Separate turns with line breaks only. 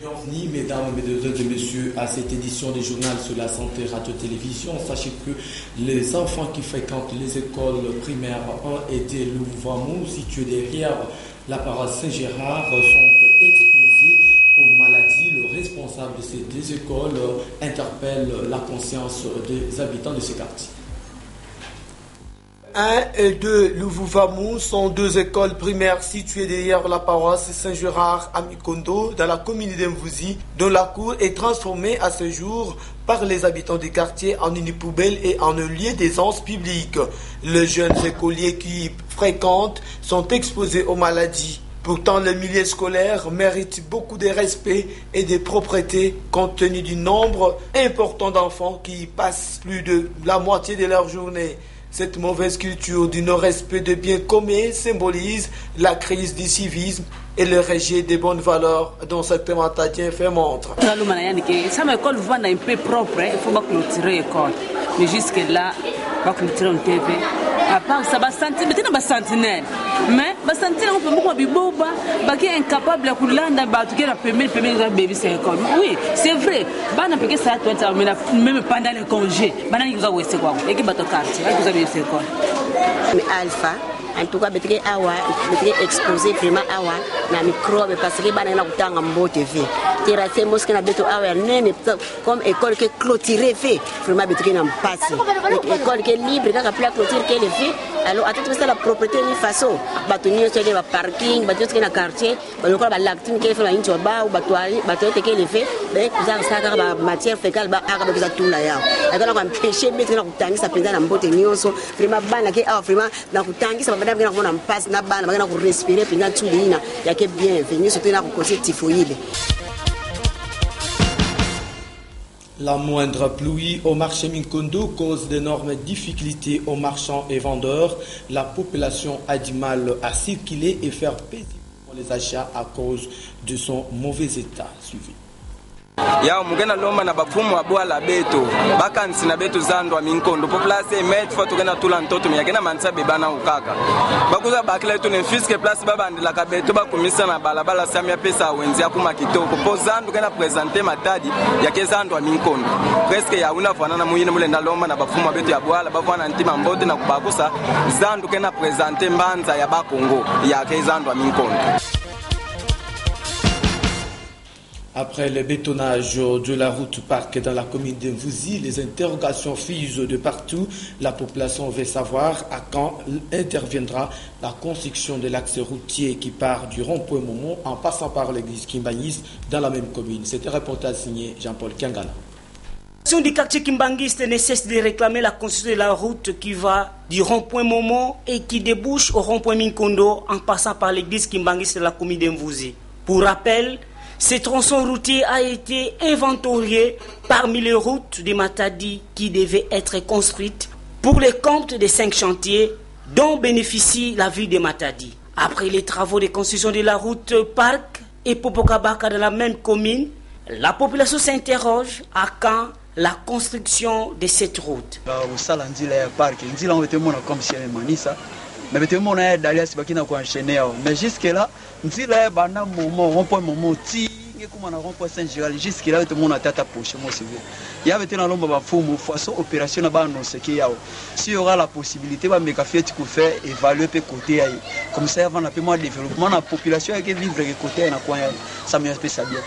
Bienvenue, mesdames, mesdemoiselles et messieurs, à cette édition du journal sur la santé radio-télévision. Sachez que les enfants qui fréquentent les écoles primaires 1 et 2 Louvamou, situées derrière la paroisse Saint-Gérard, sont exposés aux maladies. Le responsable de ces deux écoles interpelle la conscience des habitants de ces quartiers.
1 et 2 Louvamou sont deux écoles primaires situées derrière la paroisse Saint-Gérard à Mikondo, dans la commune d'Mvouzi, dont la cour est transformée à ce jour par les habitants du quartier en une poubelle et en un lieu d'aisance publique. Les jeunes écoliers qui fréquentent sont exposés aux maladies. Pourtant, le milieu scolaire mérite beaucoup de respect et de propreté compte tenu du nombre important d'enfants qui y passent plus de la moitié de leur journée. Cette mauvaise culture du non-respect de biens communs symbolise la crise du civisme et le rejet des bonnes valeurs dont cette thématique fait montre.
Ça m'école vendre un peu propre, il faut pas clôturer l'école. Mais jusque-là, pas clôturer un TV. À part ça, maintenant, sentinelle. Mais sentinelle, on peut beaucoup biboba, qui est incapable de couler battre la première bébé c'est l'école. Oui, c'est vrai. Bana peut que ça toi même pendant les congés. Bana ils ont c'est quoi? Et qui bat au quartier, ils ont bien c'est l'école.
Mais Alpha en tout cas betike awa betike exposé vraiment awa na microbe parce que bana na kutanga mbo TV tira c'est mosque na beto awa nene comme école que clôturé fait vraiment betike na passe école que libre kaka pla clôture que le fait alors attends ça la propriété ni façon batonio sur le parking batonio sur na quartier baloko ba lactine que fait na incho ba ou batoali batote que le fait ben ça ça ba matière fécale ba aka ba tout là ya akana kwa mpêcher betike na kutanga ça penza na mbote nyonso vraiment bana que awa vraiment na kutanga ça
La moindre pluie au marché Mikondo cause d'énormes difficultés aux marchands et vendeurs. La population a du mal à circuler et faire paisiblement les achats à cause de son mauvais état. Suivi.
Ya mugena lomba na bafumu abwala beto bakansi na beto zandwa minkondo population met foto gena tula ntoto miyagena mansa bebana ukaka bakuza bakile to ne fiske place babandila ka beto bakumisa na balabala samia pesa wenzi akuma kitoko pozandu gena presenter matadi yake zandwa minkondo presque ya una fanana muyine mulenda lomba na bafumu beto ya bwala bavana ntima mbote na kubakusa zandu gena presenter mbanza ya bakongo yake zandwa minkondo.
Après le bétonnage de la route parc dans la commune d'Mvouzi, les interrogations fusent de partout. La population veut savoir à quand interviendra la construction de l'axe routier qui part du rond-point Momo en passant par l'église Kimbangis dans la même commune. C'était un reportage signé Jean-Paul Kangana.
La du quartier Kimbangis ne cesse de réclamer la construction de la route qui va du rond-point Momo et qui débouche au rond-point Minkondo en passant par l'église Kimbangis de la commune d'Mvouzi. Pour rappel, ce tronçon routier a été inventorié parmi les routes de Matadi qui devaient être construites pour les comptes des 5 chantiers dont bénéficie la ville de Matadi. Après les travaux de construction de la route Parc et Popokabaka dans la même commune, la population s'interroge à quand la construction de cette route. Mais
jusque-là, nzila bana momo rond-point momo ti ngekuma na rond-point Saint-Gérard jusque-là tout le monde a tata poche moi c'est vrai. Il y avait été dans l'ombre ba fumu façon opération na ba annoncer qu'il y a s'il y aura la possibilité ba meka fait qu'on fait évaluer pe côté comme ça avant la paiement développement la population qui vivre côté na quoi ça me fait ça bien.